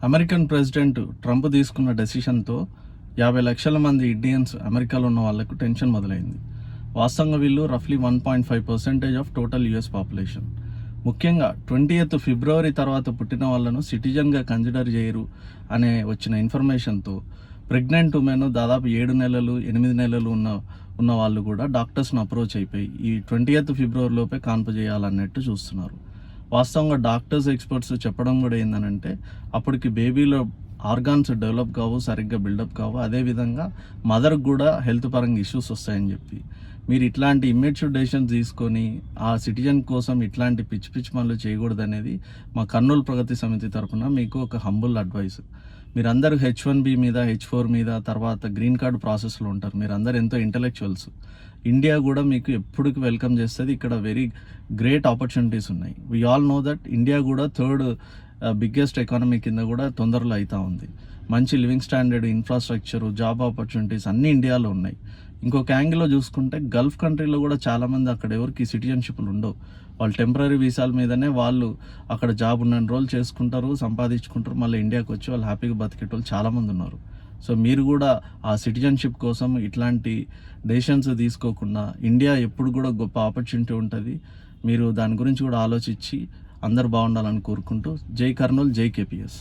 American president Trump తీసుకున్న డెసిషన్తో 50 లక్షల మంది ఇండియన్స్ అమెరికాలో ఉన్న వాళ్ళకు టెన్షన్ మొదలైంది. వాస్తవంగా వీళ్ళు రఫ్లీ 1.5% ఆఫ్ టోటల్ యుఎస్ పాపులేషన్. ముఖ్యంగా 20th ఫిబ్రవరి తర్వాత పుట్టిన వాళ్ళను సిటిజన్గా కన్సిడర్ చేయరు అనే వచ్చిన ఇన్ఫర్మేషన్తో ప్రెగ్నెంట్ ఉమెన్ దాదాపు 7 నెలలు 8 నెలలు ఉన్న వాళ్ళు కూడా డాక్టర్స్ను అప్రోచ్ అయిపోయి ఈ 20th ఫిబ్రవరి లోపే కాన్పు చేయాలన్నట్టు చూస్తున్నారు. వాస్తవంగా డాక్టర్స్ ఎక్స్పర్ట్స్ చెప్పడం కూడా ఏంటంటే అప్పటికి బేబీలో ఆర్గాన్స్ డెవలప్ కావు, సరిగ్గా బిల్డప్ కావు, అదేవిధంగా మదర్కి కూడా హెల్త్ పరంగా ఇష్యూస్ వస్తాయని చెప్పి మీరు ఇట్లాంటి ఇమ్మెచ్యూర్ డెసిషన్స్ తీసుకొని ఆ సిటిజన్ కోసం ఇట్లాంటి పిచ్చి పిచ్చి పనులు చేయకూడదు అనేది మా కర్నూలు ప్రగతి సమితి తరఫున మీకు ఒక హంబుల్ అడ్వైస్. మీరందరూ H1B మీద, H4 మీద, తర్వాత గ్రీన్ కార్డ్ ప్రాసెస్లో ఉంటారు. మీరందరూ ఎంతో ఇంటలెక్చువల్స్. ఇండియా కూడా మీకు ఎప్పటికి వెల్కమ్ చేస్తుంది. ఇక్కడ వెరీ గ్రేట్ ఆపర్చునిటీస్ ఉన్నాయి. We all know that India కూడా థర్డ్ బిగ్గెస్ట్ ఎకానమీ కింద కూడా తొందరలో అవుతూ ఉంది. మంచి living standard, infrastructure, job opportunities అన్నీ ఇండియాలో ఉన్నాయి. ఇంకొక యాంగిల్లో చూసుకుంటే గల్ఫ్ కంట్రీలో కూడా చాలామంది అక్కడ ఎవరికి సిటిజన్షిప్లు ఉండవు. వాళ్ళు టెంపరీ వీసాల మీదనే వాళ్ళు అక్కడ జాబ్ ఉన్న రోజులు చేసుకుంటారు, సంపాదించుకుంటారు, మళ్ళీ ఇండియాకి వచ్చి వాళ్ళు హ్యాపీగా బతికేటోళ్ళు చాలామంది ఉన్నారు. సో మీరు కూడా ఆ సిటిజన్షిప్ కోసం ఇట్లాంటి డెసిషన్స్ తీసుకోకుండా ఇండియా ఎప్పుడు కూడా గొప్ప ఆపర్చునిటీ ఉంటుంది. మీరు దాని గురించి కూడా ఆలోచించి అందరు బాగుండాలని కోరుకుంటూ జై కర్నూలు, జై KPS.